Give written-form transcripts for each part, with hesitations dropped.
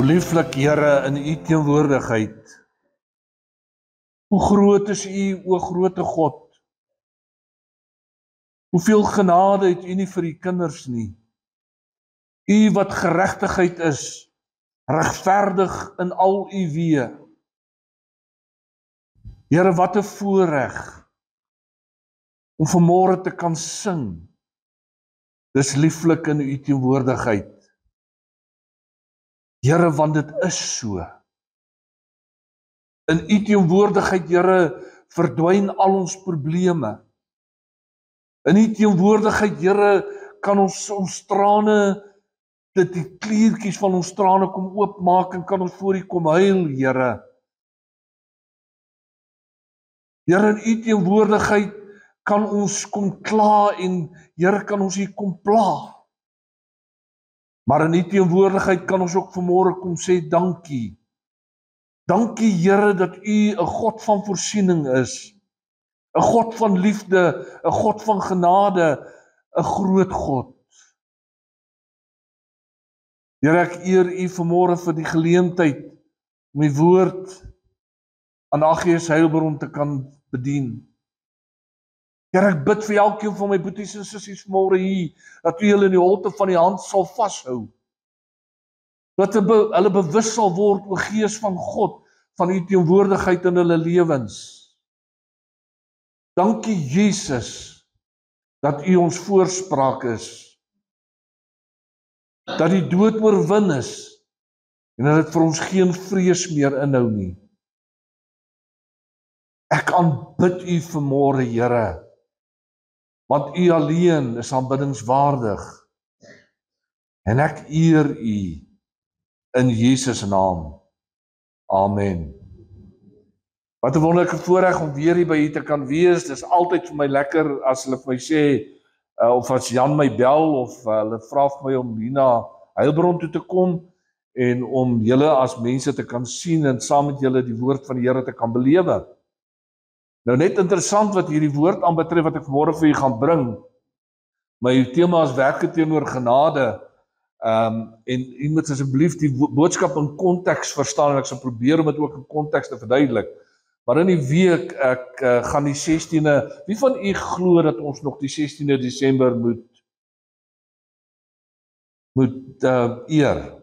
Lieflik, Here, in U teenwoordigheid. Hoe groot is U, o grote God? Hoeveel genade het U nie vir U kinders nie? U wat geregtigheid is, regverdig in al U weë. Here, wat 'n voorreg om vanmôre te kan sing. Dis lieflik in U teenwoordigheid. Here, want dit is so. In U teenwoordigheid, Here, verdwyn al ons probleme. In U teenwoordigheid, Here, kan ons trane, dit die kliertjies van ons trane kom oopmaak en kan ons voor U kom huil, Here. Here, in U teenwoordigheid kan ons kom kla en Here, kan ons U kom pla. Maar in U teenwoordigheid kan ons ook vanmôre kom sê dankie. Dankie, Here, dat U 'n God van voorsiening is. 'n God van liefde, 'n God van genade, 'n groot God. Here, ek eer U vanmôre vir die geleentheid om die woord aan AGS Heilbron te kan bedien. Here, ek bid vir elkeen van my boeties en sissies vanmôre hier, dat U hulle in die holte van die hand sal vashou. Dat hulle bewus sal word, o Gees van God, van U teenwoordigheid in hulle lewens. Dankie, Jesus, dat U ons voorspraak is. Dat die dood oorwin is en dat dit vir ons geen vrees meer inhou nie. Ek aanbid U vanmôre, Here, want U alleen is aanbiddingswaardig. En ek eer U in Jesus naam. Amen. Wat 'n wonderlike voorreg om weer hier by U te kan wees. Dis altyd vir my lekker as hulle vir my sê, of as Jan my bel, of hulle vra vir my om hier na Heilbron toe te kom, en om julle as mense te kan sien, en saam met julle die woord van die Here te kan belewe. Nou net interessant wat hierdie woord aanbetref wat ek vanmôre vir u gaan bring. My tema is werke teenoor genade. En u moet asseblief die boodskap in konteks verstaan, en ek sal probeer om dit ook in konteks te verduidelik. Maar in die week, ek gaan die 16de, wie van u glo dat ons nog die 16de Desember moet eer?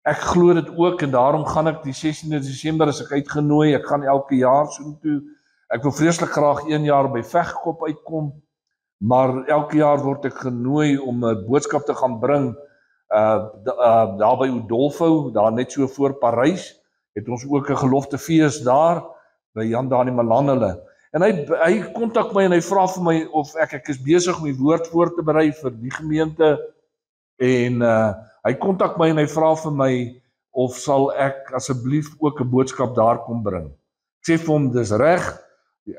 Ek glo dit ook, en daarom gaan ek die 16de Desember as ek uitgenooi, ek gaan elke jaar soontoe. Ek wil vreeslik graag 1 jaar by Vegkop uitkom, maar elke jaar word ek genooi om 'n boodskap te gaan bring, daar by Udolpho, daar net so voor Parys, het ons ook 'n geloftefees daar, by Jan Dani Malan hulle. En hy kontak my en hy vra vir my of ek is besig om die woord voor te berei vir die gemeente, en hy kontak my en hy vra vir my of sal ek asseblief ook 'n boodskap daar kom bring. Ek sê vir hom, dis reg,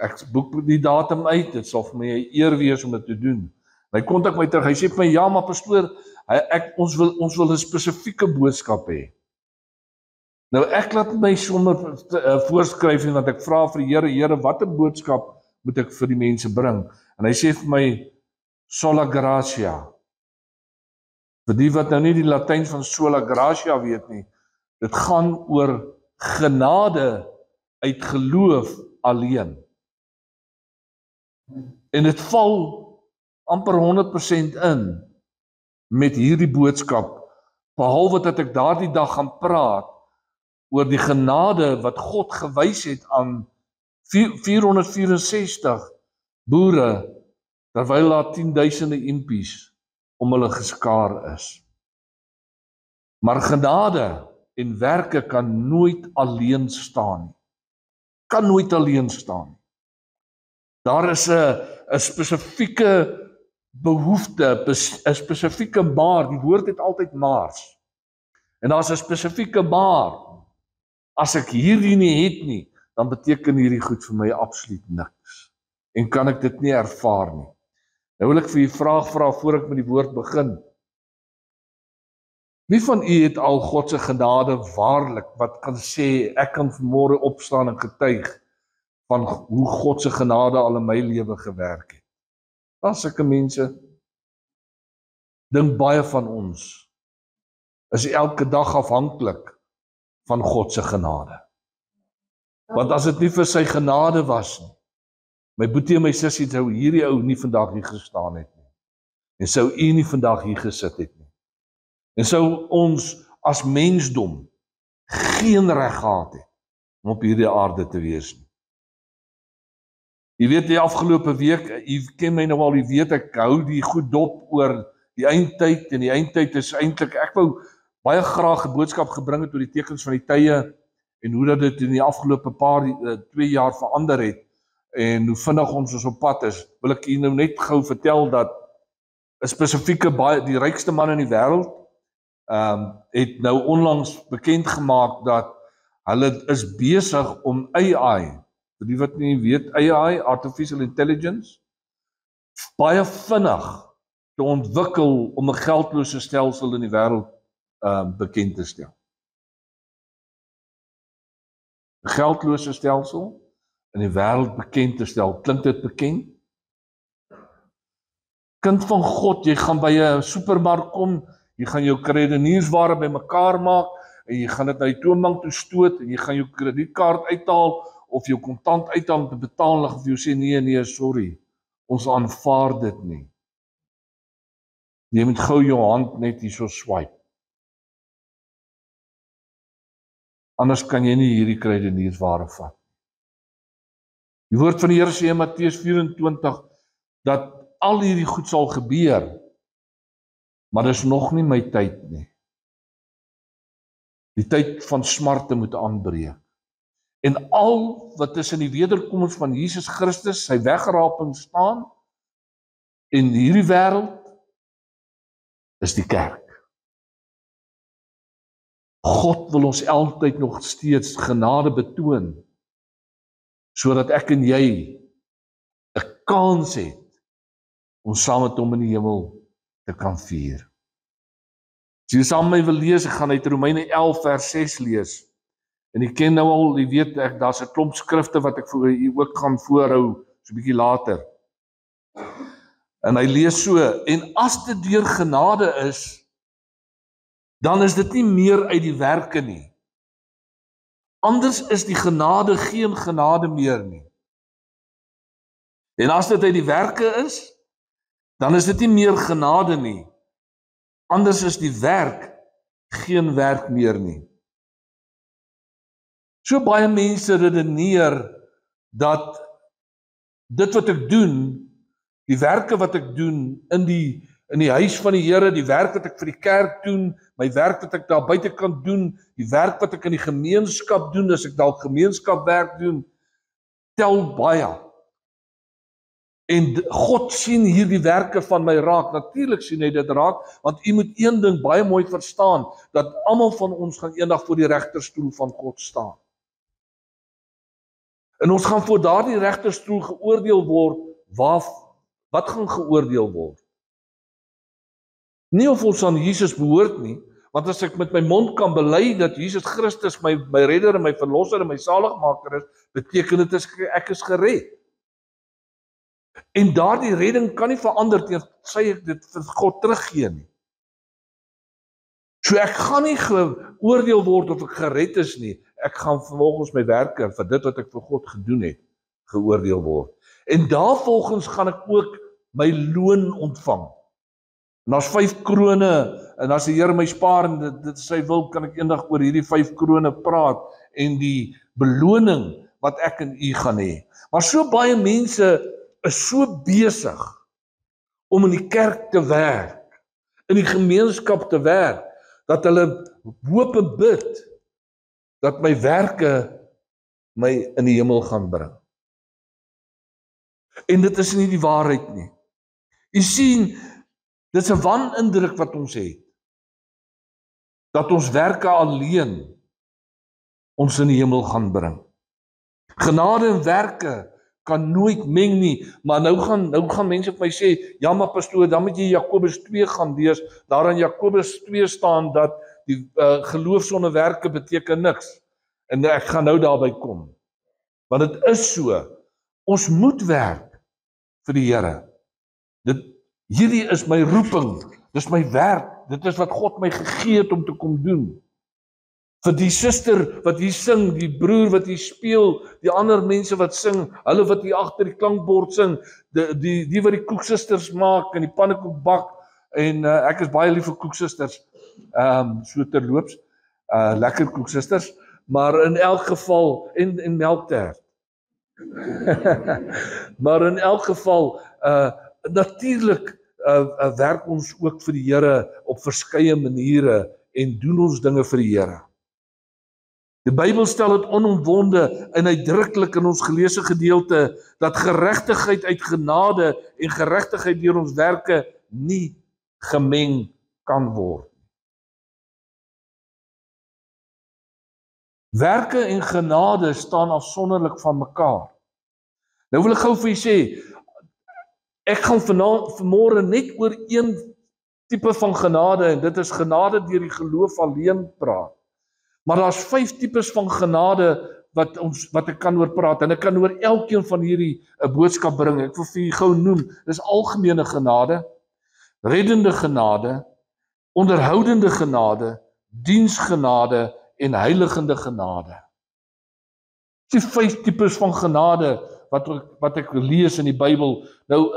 ek boek die datum uit, dit sal vir my 'n eer wees om dit te doen. Hy kontak my terug, hy sê vir my, ja, maar pastoor, ons wil 'n spesifieke boodskap hê. Nou ek laat my sommer voorskryf, en dat ek vra vir die Here, watter boodskap moet ek vir die mense bring? En hy sê vir my, sola gratia. Vir die wat nou nie die Latyn van sola gratia weet nie, dit gaan oor genade uit geloof alleen. En dit val amper 100% in met hierdie boodskap, behalwe dat ek daardie dag gaan praat oor die genade wat God gewys het aan 464 boere, terwyl daar 10.000 impies om hulle geskaar is. Maar genade en werke kan nooit alleen staan nie. Kan nooit alleen staan nie. Daar is 'n spesifieke behoefte, 'n spesifieke maar, die woord het altyd maars. En daar's 'n spesifieke maar. As ek hierdie nie het nie, dan beteken hierdie goed vir my absoluut niks. En kan ek dit nie ervaar nie. Nou wil ek vir u vraag vra voor ek met die woord begin. Wie van u het al God se genade waarlik, wat kan sê, ek kan vanmôre opstaan en getuig van hoe God se genade al in my lewe gewerk het? Daar's sulke mense. Dink baie van ons is elke dag afhanklik van God se genade. Want as dit nie vir sy genade was nie, my boetie en my sussie sou hierdie ou nie vandag hier gestaan het nie. En sou u nie vandag hier gesit het nie. En sou ons as mensdom geen reg gehad het om op hierdie aarde te wees nie. Jy weet die afgelope week, jy ken my nou al, jy weet ek hou die goed dop oor die eindtyd, en die eindtyd is eintlik, ek wou baie graag 'n boodskap gebring het oor die tekens van die tye, en hoe dat dit in die afgelope 2 jaar verander het, en hoe vinnig ons op pad is, wil ek hier nou net gou vertel dat 'n spesifieke, die rykste man in die wêreld, het nou onlangs bekend gemaak dat hulle is besig om AI, vir die wat nie weet, AI, Artificial Intelligence, baie vinnig te ontwikkel om 'n geldlose stelsel in die wêreld bekend te stel. 'n Geldlose stelsel in die wêreld bekend te stel. Klink dit bekend? Kind van God, jy gaan by 'n supermark kom, jy gaan jou kredieniersware bymekaar maak, en jy gaan dit na die toonbank toe stoot, en jy gaan jou kredietkaart uithaal, of jou kontant uithaal om te betaal, of jy sê, nee, sorry, ons aanvaar dit nie. Jy moet gou jou hand net hier so swipe. Anders kan jy nie hierdie kredieniersware vat. Die woord van die Here sê in Matteus 24, dat al hierdie goed sal gebeur, maar dis nog nie my tyd nie. Die tyd van smarte moet aanbreek. En al wat tussen die wederkoms van Jesus Christus, sy wegraping staan, in hierdie wêreld, is die kerk. God wil ons altyd nog steeds genade betoon, sodat ek en jy 'n kans het om saam met hom in die hemel te kan vier. As jy saam met my wil lees, ek gaan uit Romeine 11 vers 6 lees. En jy ken nou al, jy weet, daar's 'n klomp skrifte wat ek vir u ook gaan voorhou, so 'n bietjie later. En hy lees so, en as dit deur genade is, dan is dit nie meer uit die werke nie. Anders is die genade geen genade meer nie. En as dit uit die werke is, dan is dit nie meer genade nie. Anders is die werk geen werk meer nie. So baie mense redeneer dat dit wat ek doen, die werke wat ek doen in die huis van die Here, die werk wat ek vir die kerk doen, my werk wat ek daar buitekant doen, die werk wat ek in die gemeenskap doen, as ek dalk gemeenskapwerk doen, tel baie. En God sien hierdie werke van my raak. Natuurlik sien hy dit raak, want u moet een ding baie mooi verstaan, dat almal van ons gaan eendag voor die regterstoel van God staan. En ons gaan voor daardie regterstoel geoordeel word. Wat gaan geoordeel word? Nie of ons aan Jesus behoort nie, want as ek met my mond kan bely dat Jesus Christus my redder en my verlosser en my saligmaker is, beteken dit ek is gered. En daardie redding kan nie verander tensy ek dit vir God teruggee nie. So ek gaan nie geoordeel word of ek gered is nie. Ek gaan volgens my werke vir dit wat ek vir God gedoen het, geoordeel word. En daarvolgens gaan ek ook my loon ontvang. En as 5 krone, en as die Here my spaar en dit sy wil, kan ek eendag oor hierdie 5 krone praat en die beloning wat ek en u gaan hê. Maar so baie mense is so besig om in die kerk te werk, in die gemeenskap te werk, dat hulle hoop en bid dat my werke my in die hemel gaan bring. En dit is nie die waarheid nie. U sien, dit is 'n wanindruk wat ons het, dat ons werke alleen ons in die hemel gaan bring. Genade en werke kan nooit meng nie, maar nou gaan mense vir my sê, ja maar pastoor, dan moet jy Jakobus 2 gaan lees, daar in Jakobus 2 staan dat die geloof sonder werke beteken niks, en ek gaan nou daarby kom, want dit is so, ons moet werk vir die Here. Hierdie is my roeping, Dis my werk, dit is wat God my gegee het om te kom doen. Vir die suster wat hier sing, die broer wat hier speel, die ander mense wat sing, hulle wat hier agter die klankbord sing, die wat die koeksusters maak en die pannekoek bak, en ek is baie lief vir koeksusters, so terloops, lekker koeksusters, maar in elk geval, en melktert. Maar in elk geval, natuurlik werk ons ook vir die Here op verskeie maniere en doen ons dinge vir die Here. Die Bybel stel dit onomwonde en uitdruklik in ons geleesde gedeelte dat geregtigheid uit genade en geregtigheid deur ons werke nie gemeng kan word. Werke en genade staan afsonderlik van mekaar. Nou wil ek gou vir julle sê, ek gaan vanmôre net oor een tipe van genade, en dit is genade deur die geloof alleen praat. Maar daar's 5 tipes van genade wat ek kan oor praat, en ek kan oor elkeen van hierdie 'n boodskap bring. Ek wil vir julle gou noem, dis algemene genade, reddende genade, onderhoudende genade, diensgenade en heiligende genade. Die 5 tipes van genade wat ek lees in die Bybel. Nou,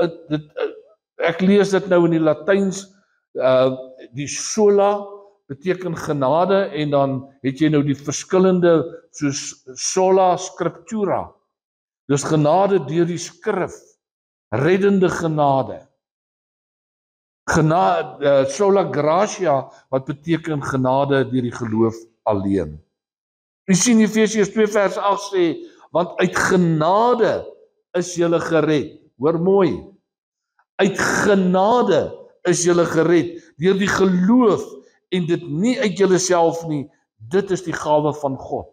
ek lees dit nou in die Latyns, die sola beteken genade, en dan het jy nou die verskillende, soos sola scriptura, dus genade deur die skrif, reddende genade. Sola gratia, wat beteken genade deur die geloof alleen. U sien Efesiërs 2 vers 8 sê, want uit genade is julle gered. Hoor mooi. Uit genade is julle gered, deur die geloof, en dit nie uit julle self nie, dit is die gawe van God.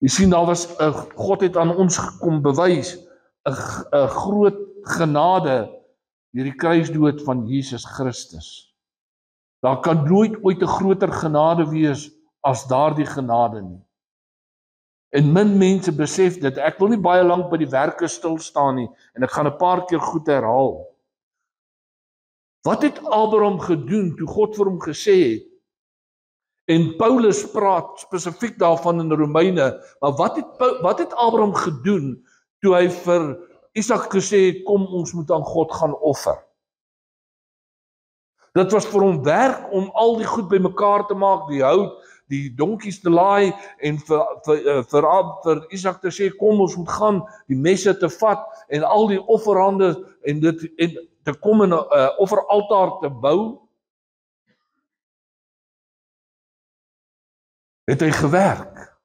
U sien, daar was, God het aan ons gekom bewys, 'n groot genade, deur die kruisdood van Jesus Christus. Daar kan nooit ooit 'n groter genade wees as daardie genade nie. En min mense besef dit. Ek wil nie baie lank by die werke stil staan nie, en ek gaan 'n paar keer goed herhaal. Wat het Abraham gedoen toe God vir hom gesê het, en Paulus praat spesifiek daarvan in Romeine, maar wat het Abraham gedoen toe hy vir Isak gesê het, kom ons moet aan God gaan offer? Dit was vir hom werk om al die goed bymekaar te maak, die hout, die donkies te laai, en vir Isak te sê, kom ons moet gaan, die messe te vat, en al die offerhande, en te kom in 'n offeraltaar te bou. Het hy gewerk.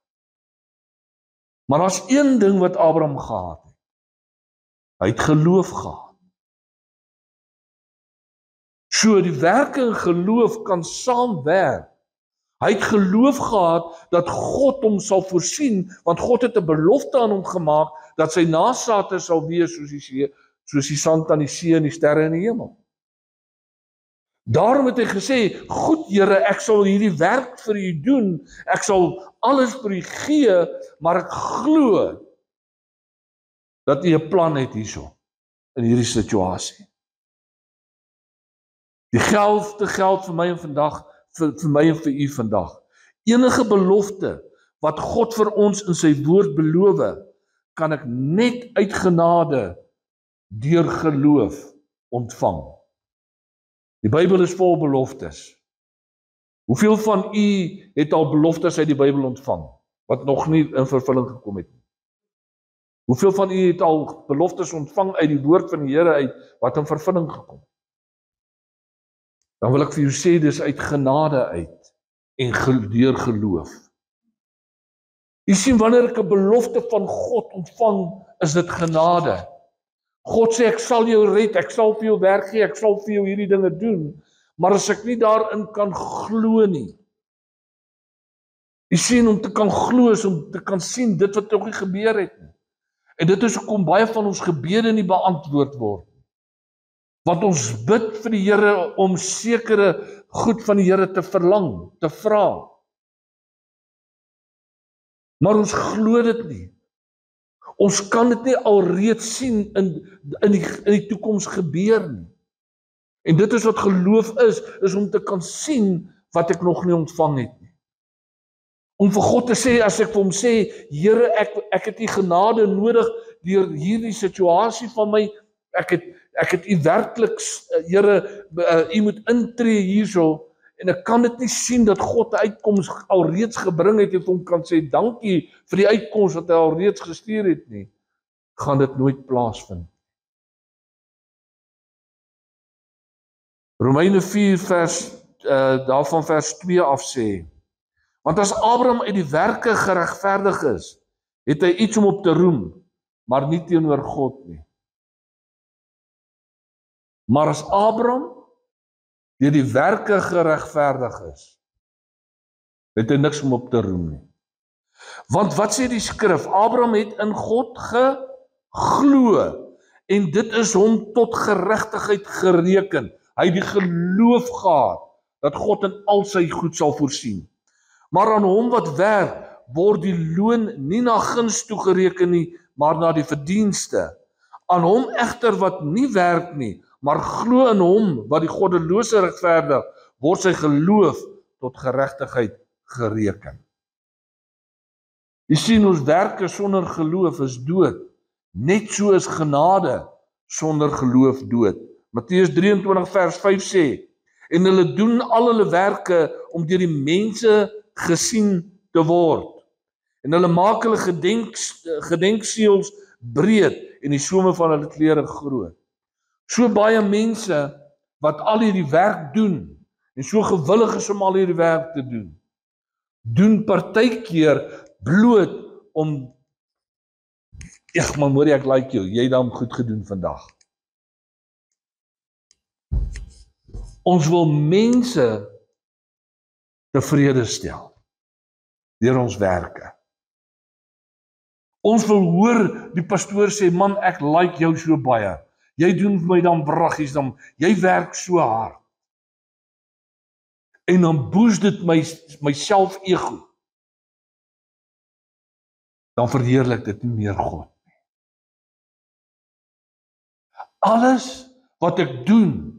Maar daar's een ding wat Abraham gehad het. Hy het geloof gehad. So die werke en geloof kan saamwerk. Hy het geloof gehad dat God hom sal voorsien, want God het 'n belofte aan hom gemaak dat sy nageslagte sal wees soos die sand aan die see en die sterre in die hemel. Daarom het hy gesê, goed Here, ek sal hierdie werk vir u doen, ek sal alles vir u gee, maar ek glo dat u 'n plan het hierso, in hierdie situasie. Die geld vir my en vandag, vir my en vir u vandag. Enige belofte wat God vir ons in sy woord beloof, kan ek net uit genade deur geloof ontvang. Die Bybel is vol beloftes. Hoeveel van u het al beloftes uit die Bybel ontvang, wat nog nie in vervulling gekom het nie? Hoeveel van u het al beloftes ontvang uit die woord van die Here uit, wat in vervulling gekom het? Dan wil ek vir jou sê, dis uit genade uit, en deur geloof. U sien, wanneer ek 'n belofte van God ontvang, is dit genade. God sê, ek sal jou red, ek sal vir jou werk gee, ek sal vir jou hierdie dinge doen, maar as ek nie daarin kan glo nie. U sien, om te kan glo is om te kan sien dit wat nog nie gebeur het nie. En dit is hoekom baie van ons gebede nie beantwoord word. Want ons bid vir die Here om sekere goed van die Here te verlang, te vra. Maar ons glo dit nie. Ons kan dit nie alreeds sien in die toekoms gebeur nie. En dit is wat geloof is om te kan sien wat ek nog nie ontvang het nie. Om vir God te sê, as ek vir hom sê, Here, ek het u genade nodig deur hierdie situasie van my, ek het u werklik, Here, u moet intree hierso, en ek kan dit nie sien dat God 'n uitkoms alreeds gebring het, en hom kan sê, dankie vir die uitkoms wat hy alreeds gestuur het nie, gaan dit nooit plaasvind. Romeine 4 daarvan vers 2 af sê, want as Abraham uit die werke geregverdig is, het hy iets om op te roem, maar nie teenoor God nie. Maar as Abraham deur die werke geregverdig is, het hy niks om op te roem nie. Want wat sê die skrif? Abraham het in God geglo, en dit is hom tot geregtigheid gereken. Hy het die geloof gehad, dat God in al sy goed sal voorsien. Maar aan hom wat werk, word die loon nie na guns toegereken nie, maar na die verdienste. Aan hom egter wat nie werk nie, maar glo in hom wat die goddelose regverdig, word sy geloof tot geregtigheid gereken. Jy sien, ons werke sonder geloof is dood. Net so is genade sonder geloof dood. Matteus 23 vers 5 sê, en hulle doen al hulle werke om deur die mense gesien te word. En hulle maak hulle gedenkseels breed en die some van hulle klere groot. So baie mense wat al hierdie werk doen, en so gewillig is om al hierdie werk te doen partykeer bloot om, man, hoor ek like jou, jy het dan goed gedoen vandag. Ons wil mense tevrede stel deur ons werke. Ons wil hoor die pastoor sê, man, ek like jou so baie. Jy doen vir my dan braggies, jy werk so hard. En dan boost dit my self-ego. Dan verheerlik dit nie meer God nie. Alles wat ek doen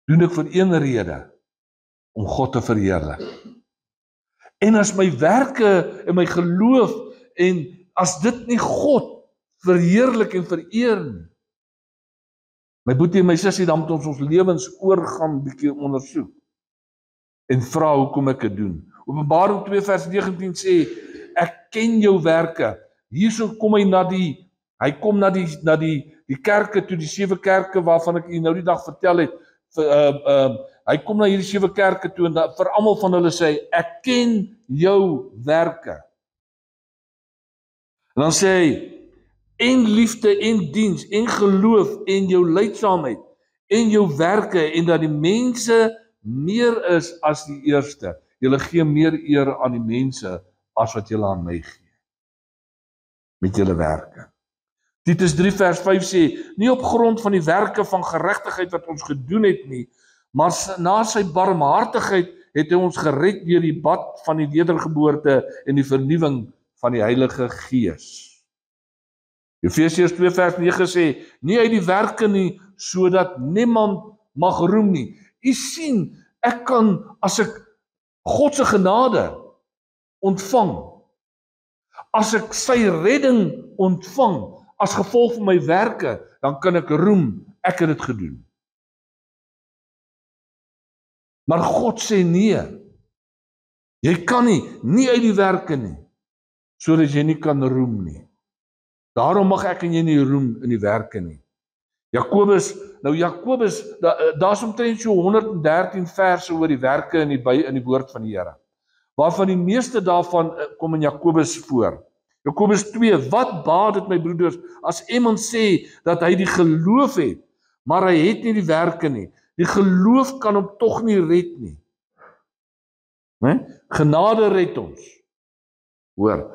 ek vir een rede, om God te verheerlik. En as my werke en my geloof, en as dit nie God verheerlik en vereer nie, my boetie en my sussie, dan moet ons lewens oorgaan bietjie ondersoek, en vra hoekom ek dit doen. Openbaring 2 vers 19 sê, ek ken jou werke. Hierso kom hy kom na die kerke toe, die 7 kerke waarvan ek nou die dag vertel het. Hy kom na hierdie 7 kerke toe, en vir almal van hulle sê, ek ken jou werke. En dan sê hy, en liefde en diens en geloof en jou lydsaamheid en jou werke, en dat die mense meer is as die eerste. Julle gee meer eer aan die mense as wat julle aan my gee. Met julle werke. Titus 3 vers 5 sê, nie op grond van die werke van geregtigheid wat ons gedoen het nie, maar na sy barmhartigheid het hy ons gered deur die bad van die wedergeboorte en die vernuwing van die Heilige Gees. Efesiërs 2 vers 9 sê, nie uit die werke nie, sodat niemand mag roem nie. U sien, ek kan, as ek God se genade ontvang, as ek sy redding ontvang, as gevolg van my werke, dan kan ek roem, ek het dit gedoen. Maar God sê nee, jy kan nie uit die werke nie, sodat jy nie kan roem nie. Daarom mag ek en jy nie roem in die werke nie. Jakobus, daar's omtrent so 113 verse oor die werke in die woord van die Here, waarvan die meeste daarvan kom in Jakobus voor. Jakobus 2, wat baat dit my broeders, as iemand sê dat hy die geloof het, maar hy het nie die werke nie. Die geloof kan hom tog nie red nie. Genade red ons. Hoor,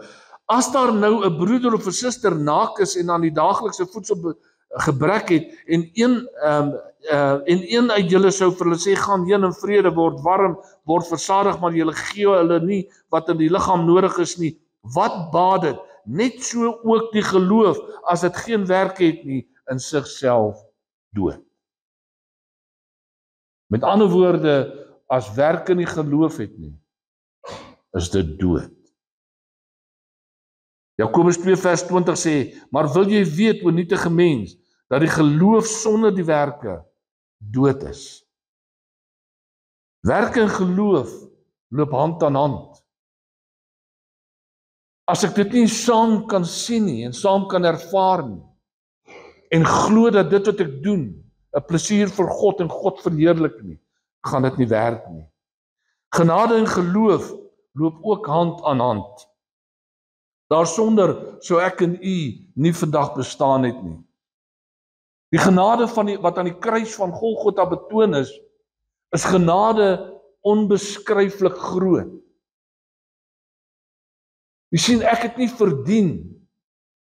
as daar nou 'n broeder of 'n suster naak is en aan die daaglikse voedsel gebrek het, en een uit julle sou vir hulle sê, gaan heen in vrede, word warm, word versadig, maar julle gee hulle nie wat in die liggaam nodig is nie, wat baat dit? Net so ook die geloof, as dit geen werk het nie, in sigself dood. Met ander woorde, as werke nie geloof het nie, is dit dood. Jakobus 2 vers 20 sê, maar wil jy weet, o nietige mens, dat die geloof sonder die werke dood is. Werke en geloof loop hand aan hand. As ek dit nie saam kan sien nie, en saam kan ervaar nie, en glo dat dit wat ek doen, 'n plesier vir God en God verheerlik nie, gaan dit nie werk nie. Genade en geloof loop ook hand aan hand. Daarsonder sou ek en u nie vandag bestaan het nie. Die genade wat aan die kruis van Golgotha betoon is genade onbeskryflik groot. Jy sien, ek het nie verdien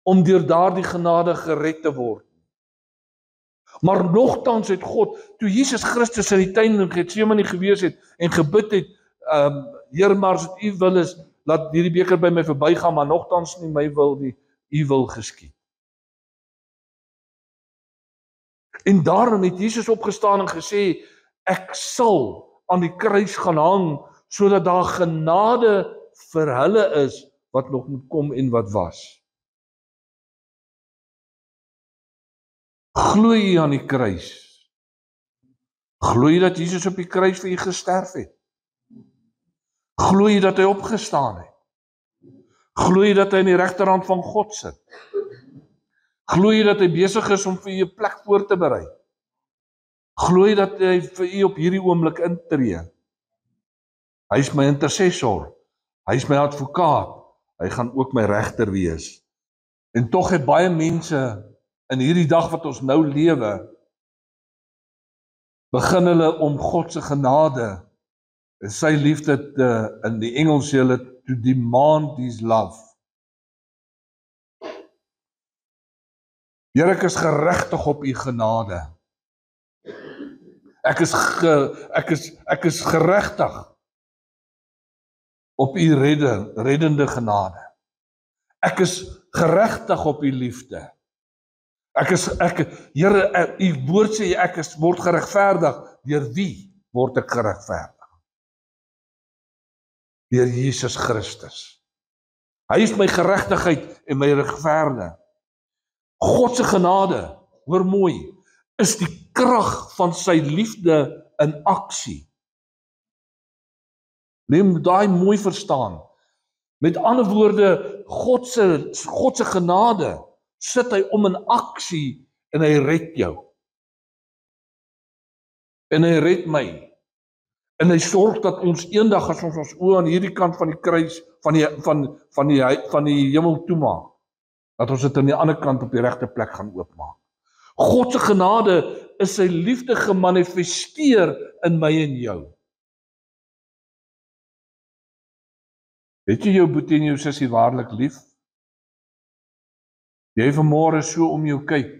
om deur daardie genade gered te word. Maar nogtans het God, toe Jesus Christus in die tuin in Getsemane gewees het en gebid het, Here, maar as dit u wil is, laat hierdie beker by my verbygaan, maar nogtans nie my wil nie, u wil geskied. En daarom het Jesus opgestaan en gesê, ek sal aan die kruis gaan hang, sodat daar genade vir hulle is, wat nog moet kom en wat was. Glo jy aan die kruis? Glo jy dat Jesus op die kruis vir jy gesterf het? Glo jy dat hy opgestaan het? Glo jy dat hy in die regterhand van God sit? Glo jy dat hy besig is om vir jy 'n plek voor te berei? Glo jy dat hy vir jy op hierdie oomblik intree? Hy is my intercessor, hy is my advokaat, hy gaan ook my regter wees. En tog het baie mense in hierdie dag wat ons nou lewe, begin hulle om God se genade en sy liefde te, in die Engels hulle, to demand his love. Here, ek is geregtig op u genade. Ek is geregtig op u reddende genade. Ek is geregtig op u liefde. Here, u woord sê word geregverdig. Deur wie word ek geregverdig? Deur Jesus Christus. Hy is my geregtigheid en my regverdige. God se genade, hoor mooi, is die krag van sy liefde in aksie. Neem daai mooi verstaan. Met ander woorde, God se genade sit hy om in aksie en hy red jou. En hy red my. En hy sorg dat ons eendag as ons oë aan hierdie kant van die kruis van die hemel toemaak, dat ons dit aan die ander kant op die regte plek gaan oopmaak. God se genade is sy liefde gemanifesteer in my en jou. Het jy jou boetie en jou sussie waarlik lief? Jy vanmôre so om jou kyk.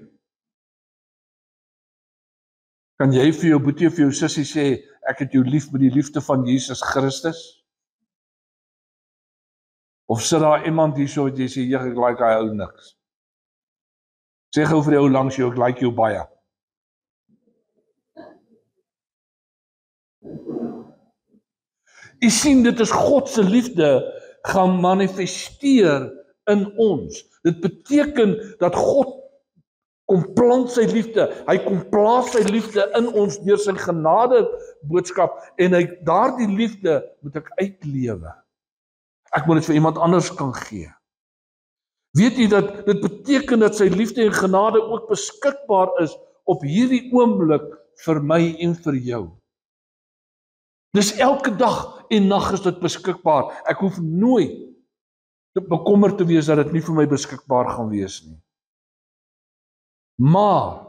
Kan jy vir jou boetie of vir jou sussie sê, ek het jou lief met die liefde van Jesus Christus? Of sit daar iemand hier so wat jy sê, ek like hy ou niks. Sê gou vir die ou langs jou, ek like jou baie. Jy sien, dit is God se liefde gaan manifesteer in ons. Dit beteken dat God kom plant sy liefde, hy kom plaas sy liefde in ons deur sy genade boodskap, en daardie liefde moet ek uitlewe. Ek moet dit vir iemand anders kan gee. Weet jy dat dit beteken dat sy liefde en genade ook beskikbaar is op hierdie oomblik vir my en vir jou. Dis elke dag en nag is dit beskikbaar. Ek hoef nooit bekommerd te wees dat dit nie vir my beskikbaar gaan wees nie. Maar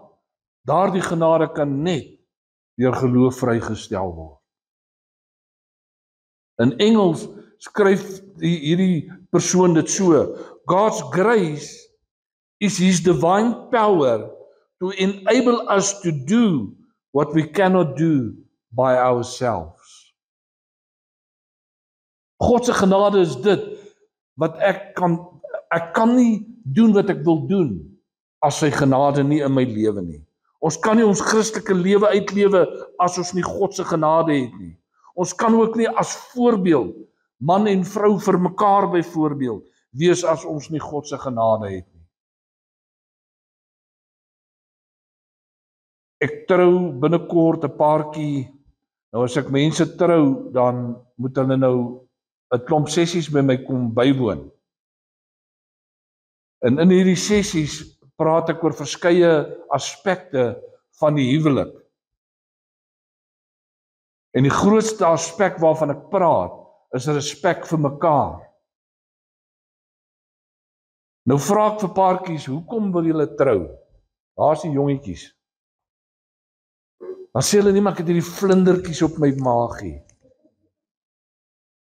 daardie genade kan net deur geloof vrygestel word. In Engels skryf hierdie persoon dit so: God's grace is his divine power to enable us to do what we cannot do by ourselves. God se genade is dit wat ek kan nie doen wat ek wil doen as sy genade nie in my lewe nie. Ons kan nie ons Christelike lewe uitlewe as ons nie God se genade het nie. Ons kan ook nie as voorbeeld, man en vrou vir mekaar byvoorbeeld, wees as ons nie God se genade het nie. Ek trou binnekort 'n paartjie. Nou as ek mense trou, dan moet hulle nou 'n klomp sessies by my kom bywoon. En in hierdie sessies praat ek oor verskeie aspekte van die huwelik. En die grootste aspek waarvan ek praat, is respek vir mekaar. Nou vra ek vir paartjies, hoekom wil julle trou? Daar is die jongetjies. Dan sê hulle nie, maar ek het hierdie vlindertjies op my maagie.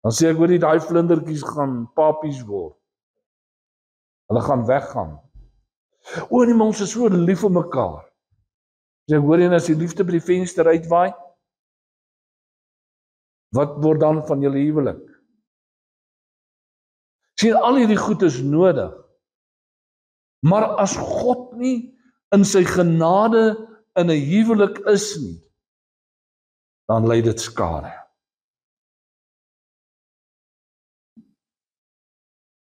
Dan sê ek, hoor jy, daai vlindertjies gaan papies word. Hulle gaan weggaan. O nee, maar ons is so lief vir mekaar. Sê ek, hoor jy, as die liefde by die venster uitwaai, wat word dan van julle huwelik? Sien, al hierdie goed is nodig. Maar as God nie in sy genade in 'n huwelik is nie, dan lei dit skade.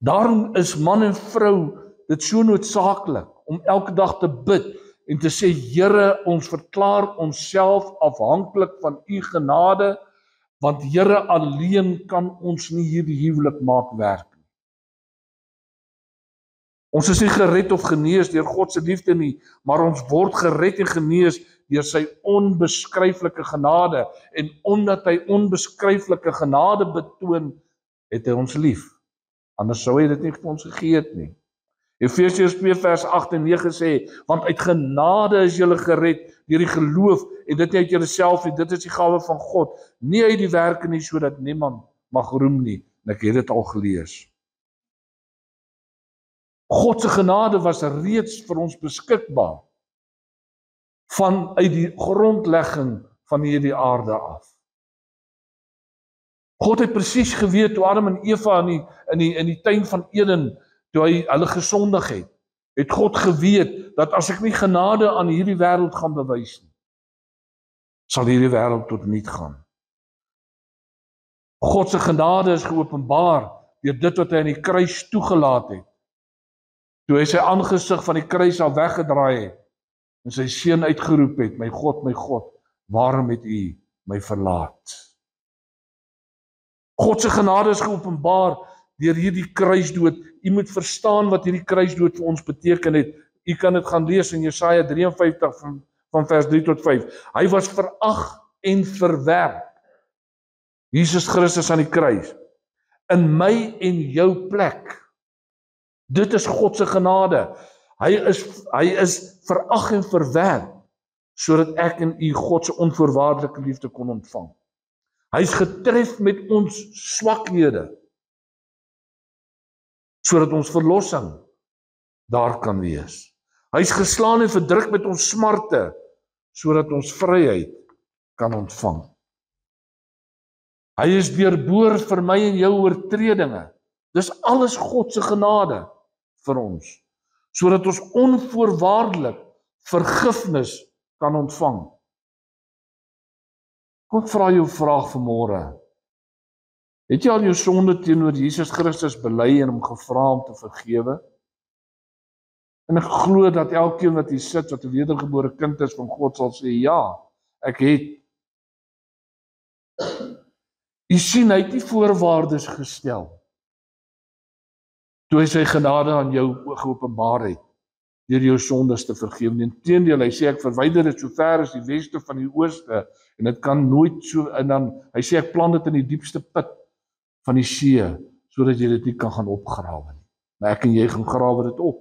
Daarom is man en vrou dit so noodsaaklik om elke dag te bid en te sê, Here, ons verklaar onsself afhanklik van u genade, want Here, alleen kan ons nie hierdie huwelik maak werk nie. Ons is nie gered of genees deur God se liefde nie, maar ons word gered en genees deur sy onbeskryflike genade, en omdat hy onbeskryflike genade betoon, het hy ons lief. Anders sou hy dit nie vir ons gegee het nie. Efesiërs 2 vers 8 en 9 sê, want uit genade is julle gered deur die geloof, en dit nie uit julleself nie, dit is die gawe van God, nie uit die werke nie, sodat niemand mag roem nie. En ek het dit al gelees. God se genade was reeds vir ons beskikbaar vanuit die grondlegging van hierdie aarde af. God het presies geweet toe Adam en Eva in die tuin van Eden, toe hy hulle gesondig het God geweet dat as ek nie genade aan hierdie wêreld gaan bewys nie, sal hierdie wêreld tot niet gaan. God se genade is geopenbaar deur dit wat hy aan die kruis toegelaat het. Toe hy sy aangesig van die kruis af weggedraai het en sy seun uitgeroep het, my God, waarom het u my verlaat? God se genade is geopenbaar deur hierdie kruisdood. U moet verstaan wat hierdie kruisdood vir ons beteken het. U kan dit gaan lees in Jesaja 53 van vers 3 tot 5. Hy was verag en verwerp. Jesus Christus aan die kruis. In my en jou plek. Dit is God se genade. Hy is verag en verwerp, sodat ek en u God se onvoorwaardelike liefde kon ontvang. Hy is getref met ons swakhede, sodat ons verlossing daar kan wees. Hy is geslaan en verdruk met ons smarte, sodat ons vryheid kan ontvang. Hy is deurboor vir my en jou oortredinge. Dis alles God se genade vir ons, sodat ons onvoorwaardelik vergifnis kan ontvang. Kom ek vra jou 'n vraag vanmôre. Het jy al jou sonde teenoor Jesus Christus bely en hom gevra om te vergewe? En ek glo dat elkeen wat hier sit, wat 'n wedergebore kind is van God, sal sê, ja, ek het. U sien, hy het nie voorwaardes gestel toe hy sy genade aan jou geopenbaar het, deur jou sondes te vergewe. Inteendeel, hy sê, ek verwyder dit so ver as die weste van die ooste, en dit kan nooit so, en dan, hy sê, ek plant dit in die diepste put van die see, sodat jy dit nie kan gaan opgrawe nie. Maar ek en jy gaan grawe dit op.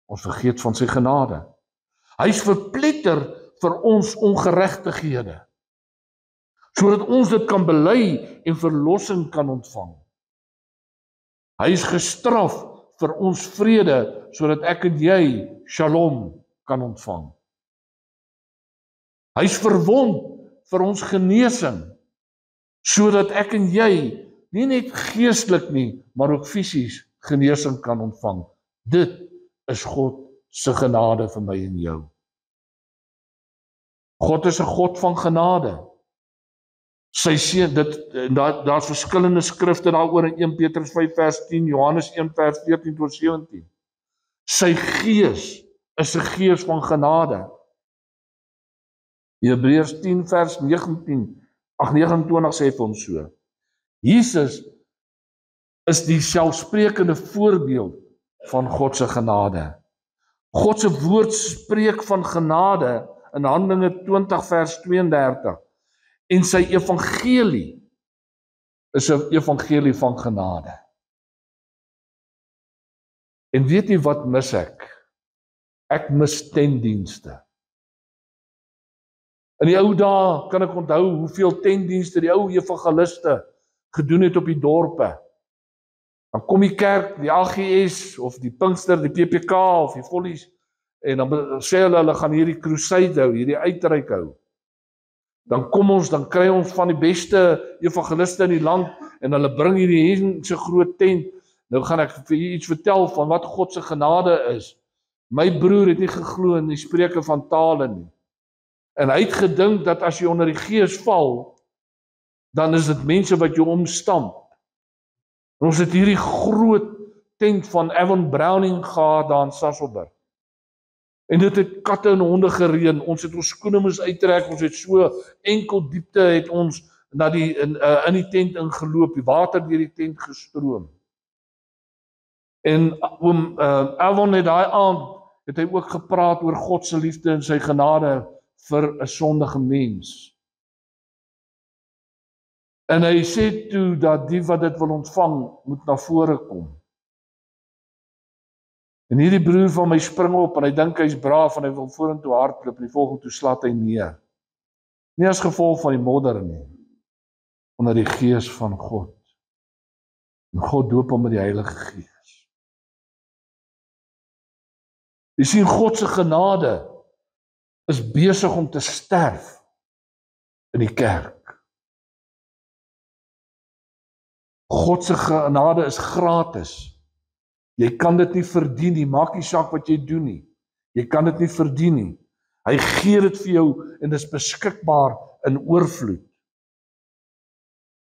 Ons vergeet van sy genade. Hy is verpletter vir ons ongeregtighede, sodat ons dit kan bely en verlossing kan ontvang. Hy is gestraf vir ons vrede, sodat ek en jy shalom kan ontvang. Hy is verwond vir ons genesing, sodat ek en jy nie net geestelik nie, maar ook fisies genesing kan ontvang. Dit is God se genade vir my en jou. God is 'n God van genade. Sy seun, daar's verskillende skrifte daaroor in 1 Petrus 5 vers 10, Johannes 1 vers 14 tot 17. Sy gees is 'n gees van genade. Hebreërs 10 vers 29 sê vir ons so. Jesus is die selfsprekende voorbeeld van God se genade. God se woord spreek van genade in Handelinge 20 vers 32. En sy evangelie is 'n evangelie van genade. En weet jy wat mis ek? Ek mis tentdienste. In die ou dae kan ek onthou hoeveel tentdienste die ou evangeliste gedoen het op die dorpe. Dan kom die kerk, die AGS of die Pinkster, die PPK of die Vollies en dan sê hulle gaan hierdie crusade hou, hierdie uitreik hou. Dan kom ons, dan kry ons van die beste evangeliste in die land en hulle bring hierdie mense groot tent. Nou gaan ek vir julle iets vertel van wat God se genade is. My broer het nie geglo in die spreuke van tale nie. En hy het gedink dat as jy onder die gees val, dan is dit mense wat jou omstamp. En ons het hierdie groot tent van Evan Browning gehad daar in Sasolburg. En dit het katte en honde gereën. Ons het ons skoene moes uittrek, ons het so enkel diepte het ons in die tent ingeloop, die water deur die tent gestroom. En oom Evan het daai aand het hy ook gepraat oor God se liefde en sy genade vir 'n sondige mens. En hy sê toe dat die wat dit wil ontvang, moet na vore kom. En hierdie broer van my spring op en hy dink hy's braaf en hy wil vorentoe hardloop en die volgende toe slaat hy neer. Nie as gevolg van die modder nie, onder die gees van God. En God doop hom met die Heilige Gees. Jy sien, God se genade is besig om te sterf in die kerk. God se genade is gratis. Jy kan dit nie verdien nie, maak nie saak wat jy doen nie. Jy kan dit nie verdien nie. Hy gee dit vir jou en dit is beskikbaar in oorvloed.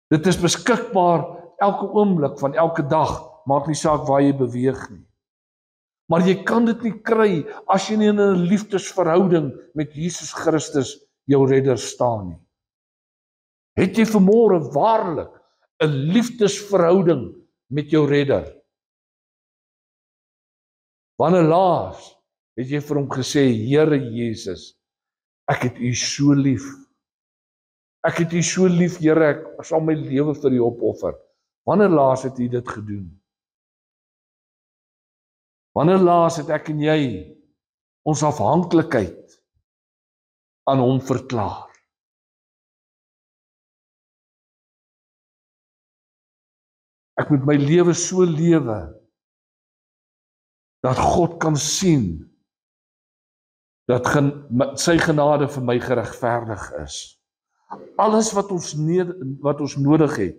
Dit is beskikbaar elke oomblik van elke dag, maak nie saak waar jy beweeg nie. Maar jy kan dit nie kry as jy nie in 'n liefdesverhouding met Jesus Christus, jou redder, staan nie. Het jy vanmôre waarlik 'n liefdesverhouding met jou redder? Wanneer laas het jy vir hom gesê, Here Jesus, ek het u so lief. Ek het u so lief, Here, ek sal my lewe vir u opoffer. Wanneer laas het u dit gedoen? Wanneer laas het ek en jy ons afhanklikheid aan hom verklaar? Ek moet my lewe so lewe dat God kan sien dat sy genade vir my geregverdig is. Alles wat ons nodig het,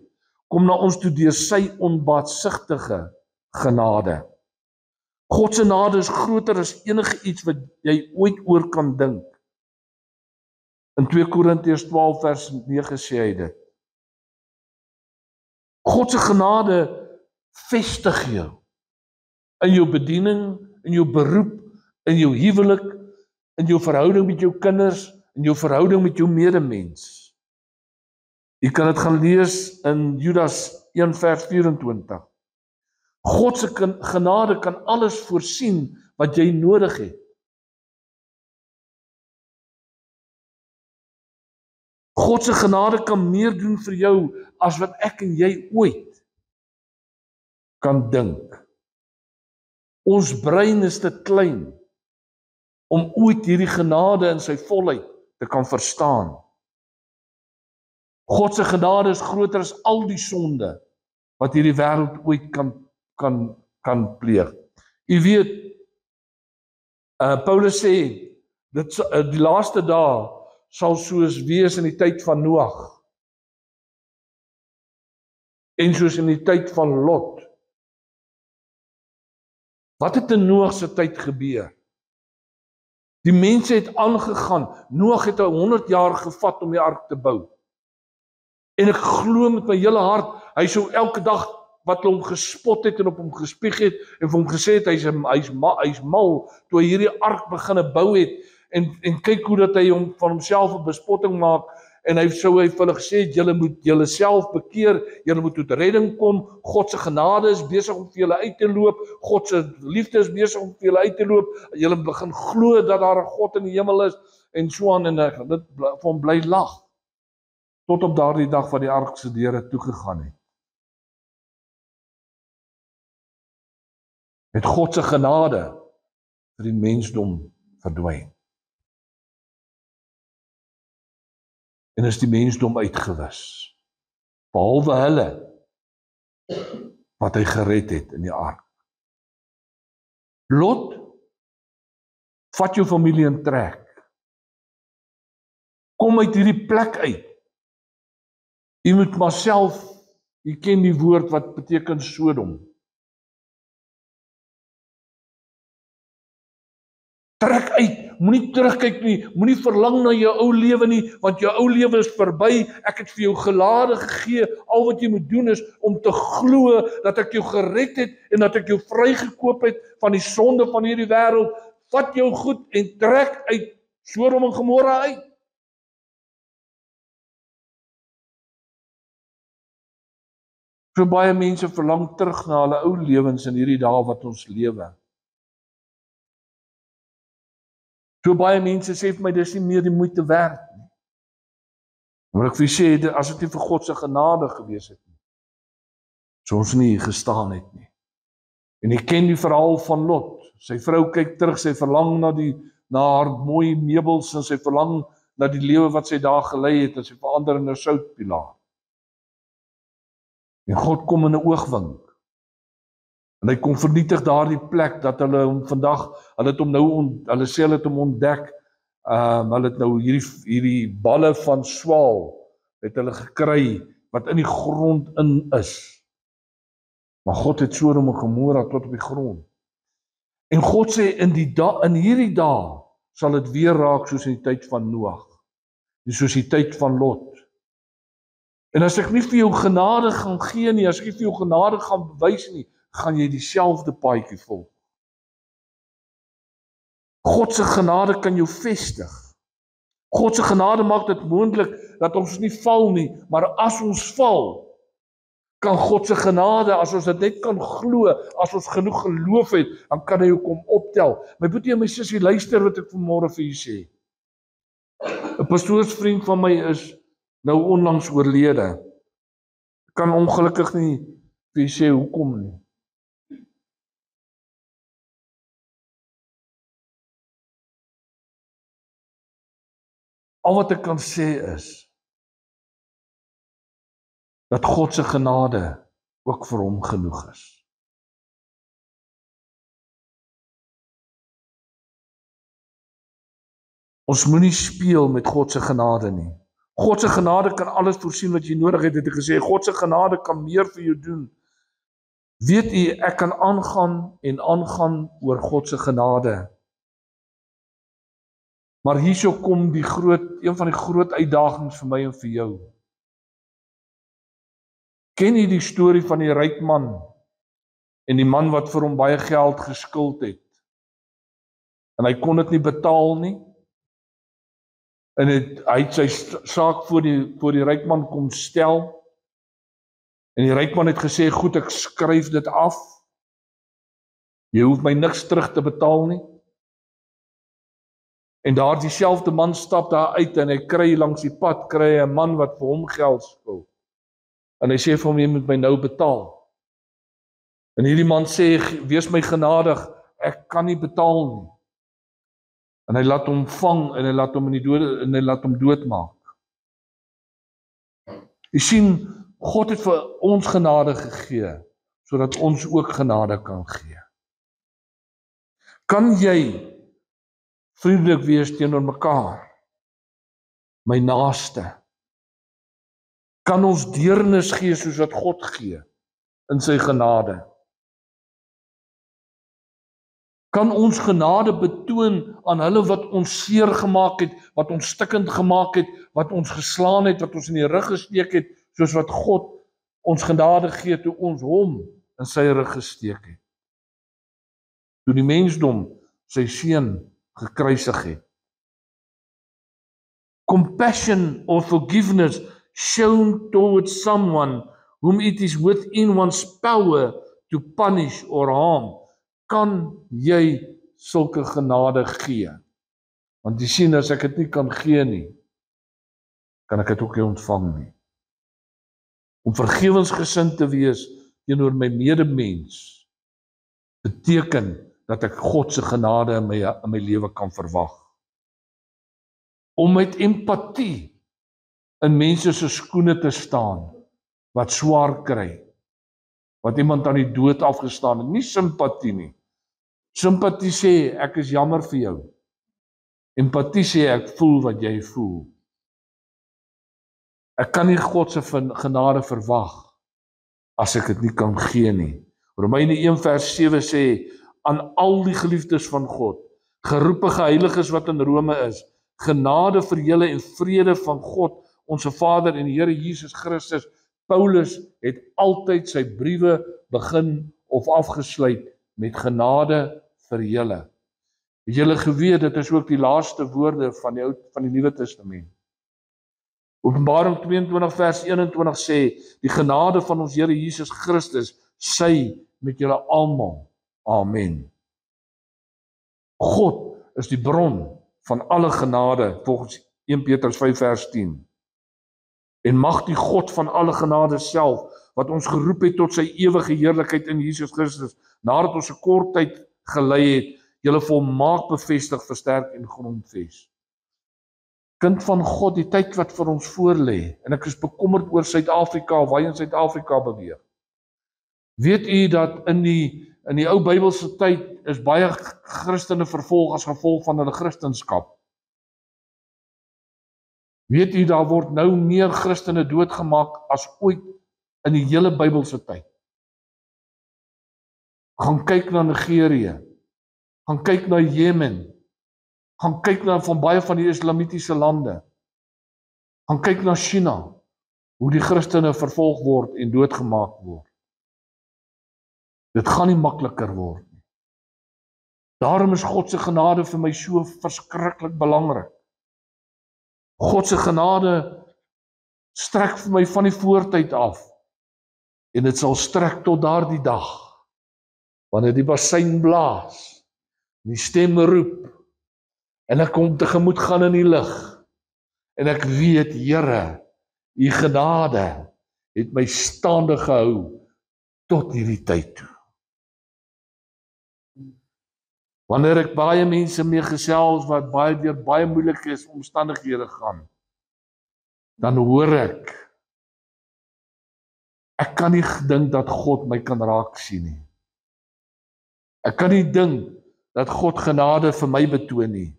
kom na ons toe deur sy onbaatsigtige genade. God se genade is groter as enige iets wat jy ooit oor kan dink. In 2 Korintiërs 12 vers 9 sê hy dit. God se genade vestig jou in jou bediening, in jou beroep, in jou huwelik, in jou verhouding met jou kinders, in jou verhouding met jou medemens. Jy kan dit gaan lees in Judas 1 vers 24. God se genade kan alles voorsien wat jy nodig het. God se genade kan meer doen vir jou as wat ek en jy ooit kan dink. Ons brein is te klein om ooit hierdie genade in sy volheid te kan verstaan. God se genade is groter as al die sonde wat hierdie wêreld ooit kan pleeg. U weet, Paulus sê, die laaste dae sal soos wees in die tyd van Noag en soos in die tyd van Lot. Wat het in Noag se tyd gebeur? Die mense het aangegaan. Noag het 100 jaar gevat om die ark te bou. En ek glo met my hele hart, hy sou elke dag wat hulle hom gespot het en op hom gespieg het en vir hom gesê het hy's mal toe hy hierdie ark begine bou het en kyk hoe dat hy hom van homself 'n bespotting maak en hy vir hulle gesê het julle moet julle self bekeer, julle moet tot redding kom, God se genade is besig om vir julle uit te loop, God se liefde is besig om vir julle uit te loop, julle begin glo dat daar 'n God in die hemel is en so aan en dit vir hom bly lag. Tot op daardie dag wat die ark se deure toegegaan het. Het God se genade vir die mensdom verdwyn. En is die mensdom uitgewis. Behalwe hulle wat hy gered het in die ark. Lot, vat jou familie in trek. Kom uit hierdie plek uit. Jy moet maar self, jy ken die woord wat beteken Sodom. Trek uit, moenie terugkyk nie, moenie verlang na jou ou lewe nie, want jou ou lewe is verby, ek het vir jou genade gegee, al wat jy moet doen is om te glo dat ek jou gered het en dat ek jou vrygekoop het van die sonde van hierdie wêreld. Vat jou goed en trek uit Sodom en Gomorra uit. So baie mense verlang terug na hulle ou lewens in hierdie dae wat ons lewe. So baie mense sê vir my, dis nie meer die moeite werd nie. Maar ek vir sê, as dit nie vir God se genade gewees het nie, sou ons nie hier gestaan het nie. En ek ken die verhaal van Lot. Sy vrou kyk terug, sy verlang na haar mooi meubels, en sy verlang na die lewe wat sy daar gelei het, en sy verander in 'n soutpilaar. En God kom in 'n oogwink. En hy kom vernietig daardie plek dat hulle hom vandag, hulle sê hulle het hom ontdek, hulle het nou hierdie balle van swaal, het hulle gekry, wat in die grond in is. Maar God het Sodom en Gomorra tot op die grond. En God sê, in hierdie dae, sal dit weer raak soos in die tyd van Noag, en soos die tyd van Lot. En as ek nie vir jou genade gaan gee nie, as ek nie vir jou genade gaan bewys nie, gaan jy dieselfde paadjie volg. God se genade kan jou vestig. God se genade maak dit moontlik dat ons nie val nie, maar as ons val, kan God se genade, as ons dit net kan glo, as ons genoeg geloof het, dan kan hy jou kom optel. My boetie en my sussie, luister wat ek vanmôre vir julle sê. 'n Pastoorsvriend van my is nou onlangs oorlede. Ek kan ongelukkig nie vir julle sê hoekom nie. Al wat ek kan sê is dat God se genade ook vir hom genoeg is. Ons moenie speel met God se genade nie. God se genade kan alles voorsien wat jy nodig het ek gesê. God se genade kan meer vir jou doen. Weet u, ek kan aangaan en aangaan oor God se genade. Maar hierso kom een van die groot uitdagings vir my en vir jou. Ken jy die storie van die ryk man en die man wat vir hom baie geld geskuld het? En hy kon dit nie betaal nie. En hy het sy saak voor die ryk man kom stel. En die ryk man het gesê, goed, ek skryf dit af. Jy hoef my niks terug te betaal nie. En daar dieselfde man stap daar uit en hy kry langs die pad, kry hy 'n man wat vir hom geld skuld. En hy sê vir hom, jy moet my nou betaal. En hierdie man sê, wees my genadig, ek kan nie betaal nie. En hy laat hom vang en hy laat hom doodmaak. Jy sien, God het vir ons genade gegee, sodat ons ook genade kan gee. Kan jy vriendelik wees teenoor mekaar? My naaste. Kan ons deernis gee soos wat God gee in sy genade? Kan ons genade betoon aan hulle wat ons seer gemaak het, wat ons stikkend gemaak het, wat ons geslaan het, wat ons in die rug gesteek het, soos wat God ons genade gee toe ons hom in sy rug gesteek het. Toe die mensdom sy seun gekruisig het. Compassion or forgiveness shown towards someone whom it is within one's power to punish or harm. Kan jy sulke genade gee? Want jy sien, as ek dit nie kan gee nie, kan ek dit ook nie ontvang nie. Om vergewensgesind te wees teenoor my medemens beteken dat ek God se genade in my lewe kan verwag. Om met empatie in mense se skoene te staan wat swaar kry, wat iemand aan die dood afgestaan het, nie simpatie nie. Simpatie sê ek is jammer vir jou. Empatie sê ek voel wat jy voel. Ek kan nie God se genade verwag as ek dit nie kan gee nie. Romeine 1:7 sê, aan al die geliefdes van God, geroepe geheiliges wat in Rome is, genade vir julle en vrede van God, ons Vader en die Here Jesus Christus. Paulus het altyd sy briewe begin of afgesluit met genade vir julle. Het julle geweet, dit is ook die laaste woorde van die Nuwe Testament. Openbaring 22 vers 21 sê, die genade van ons Here Jesus Christus sy met julle almal. Amen. God is die bron van alle genade, volgens 1 Petrus 5 vers 10. En mag die God van alle genade self, wat ons geroep het tot sy ewige heerlikheid in Jesus Christus, nadat ons 'n kort tyd gelei het, julle volmaak bevestig, versterk en grondves. Kind van God, die tyd wat vir ons voorlê, en ek is bekommerd oor Suid-Afrika, waar in Suid-Afrika beweeg. Weet u dat in die ou Bybelse tyd is baie Christene vervolg as gevolg van hulle Christenskap? Weet u, daar word nou meer Christene doodgemaak as ooit in die hele Bybelse tyd. Gaan kyk na Nigerië, gaan kyk na Jemen, gaan kyk na van baie van die islamitiese lande, gaan kyk na China, hoe die Christene vervolg word en doodgemaak word. Dit gaan nie makliker word nie. Daarom is God se genade vir my so verskriklik belangrik. God se genade strek vir my van die voortyd af, en dit sal strek tot daardie dag, wanneer die bassein blaas, die stem roep, en ek kom tegemoet gaan in die lig, en ek weet, Here, u genade het my staande gehou tot hierdie tyd toe. Wanneer ek baie mense mee gesels wat deur baie moeilike omstandighede gaan, dan hoor ek kan nie dink dat God my kan raak sien nie. Ek kan nie dink dat God genade vir my betoon nie.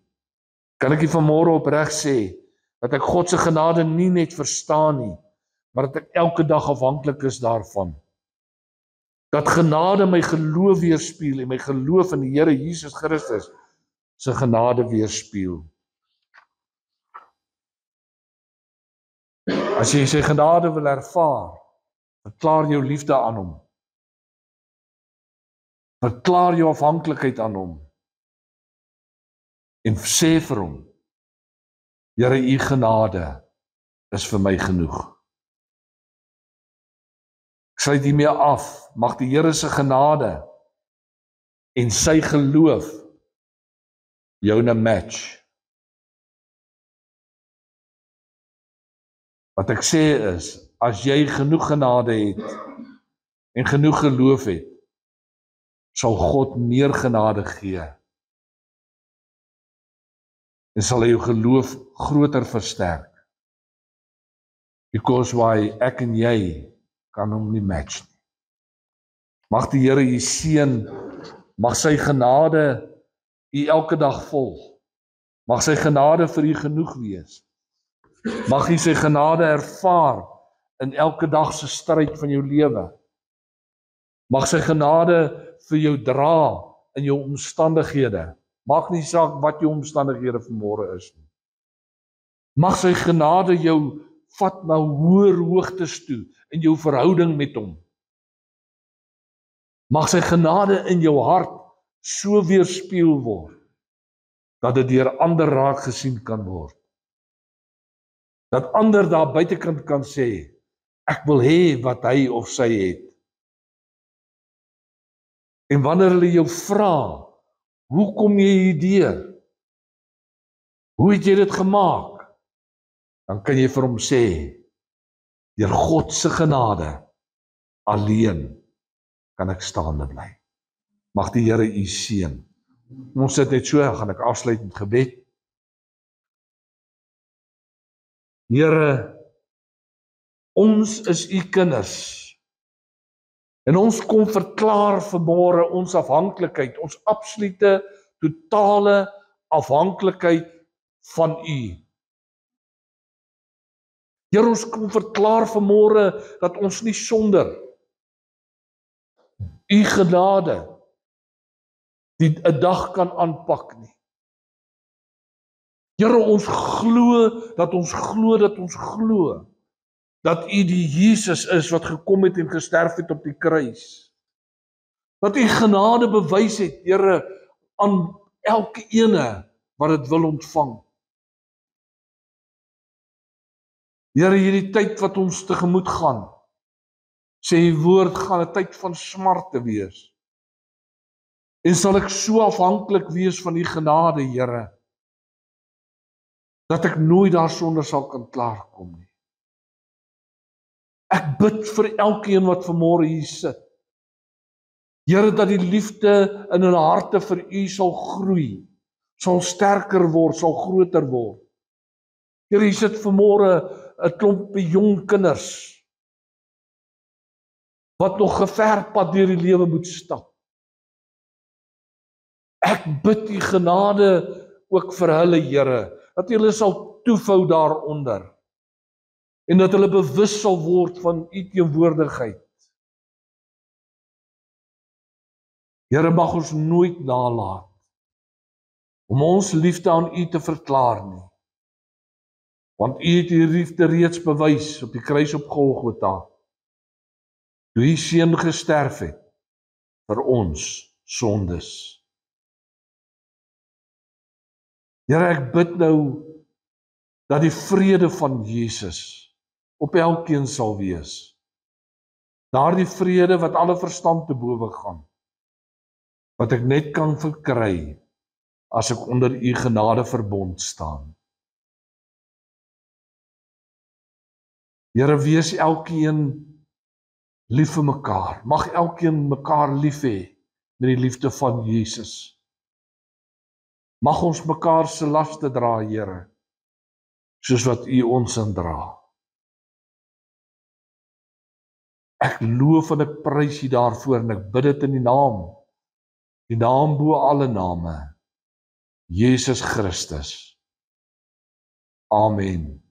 Kan ek nie vanmôre opreg sê dat ek God se genade nie net verstaan nie, maar dat ek elke dag afhanklik is daarvan. Dat genade my geloof weerspieël en my geloof in die Here Jesus Christus se genade weerspieël. As jy sy genade wil ervaar, verklaar jou liefde aan hom. Verklaar jou afhanklikheid aan hom. En sê vir hom, Here, u genade is vir my genoeg. Ek sluit hiermee af, mag die Here se genade en sy geloof jou na match. Wat ek sê is, as jy genoeg genade het en genoeg geloof het, sal God meer genade gee. En sal hy jou geloof groter versterk. Because why ek en jy kan hom nie match nie. Mag die Here u seën, mag sy genade u elke dag volg. Mag sy genade vir u genoeg wees. Mag u sy genade ervaar in elke dag se stryd van jou lewe. Mag sy genade vir jou dra in jou omstandighede. Maak nie saak wat jou omstandighede vanmôre is nie. Mag sy genade jou vat na hoër hoogtes toe in jou verhouding met hom. Mag sy genade in jou hart so weerspieël word, dat dit deur ander raak gesien kan word. Dat ander daar buitekant kan sê, ek wil hê wat hy of sy het. En wanneer hulle jou vra, hoe kom jy hierdeur? Hoe het jy dit gemaak? Dan kan jy vir hom sê, deur God se genade alleen kan ek staande bly. Mag die Here u seën. Ons sit net so, gaan ek afsluit met gebed. Here, ons is u kinders. En ons kom verklaar vanmôre ons afhanklikheid, ons absolute, totale afhanklikheid van u. Here, ons kom verklaar vanmôre dat ons nie sonder u genade die 'n dag kan aanpak nie. Here, ons glo dat u die Jesus is wat gekom het en gesterf het op die kruis. Dat u genade bewys het, Here, aan elke ene wat dit wil ontvang. Here, hierdie tyd wat ons tegemoet gaan, sê u woord, gaan 'n tyd van smarte wees. En sal ek so afhanklik wees van u genade, Here, dat ek nooit daarsonder sal kan klaarkom nie. Ek bid vir elkeen wat vanmôre hier sit. Here, dat die liefde in hulle harte vir u sal groei, sal sterker word, sal groter word. Here, hier sit vanmôre 'n klompie jong kinders wat nog 'n ver pad deur die lewe moet stap. Ek bid u genade ook vir hulle, Here, dat hulle sal toefou daaronder en dat hulle bewus sal word van u teenwoordigheid. Here, mag ons nooit nalat om ons liefde aan u te verklaar nie. Want u het u liefde reeds bewys op die kruis op Golgotha, toe u seun gesterf het vir ons sondes. Here, ek bid nou dat die vrede van Jesus op elkeen sal wees. Daardie vrede wat alle verstand te bowe gaan, wat ek net kan verkry as ek onder u genade verbond staan. Here, wees elkeen lief vir mekaar. Mag elkeen mekaar lief hê met die liefde van Jesus. Mag ons mekaar se laste dra, Here, soos wat u ons indra. Ek loof en ek prys u daarvoor en ek bid dit in die naam bo alle name, Jesus Christus. Amen.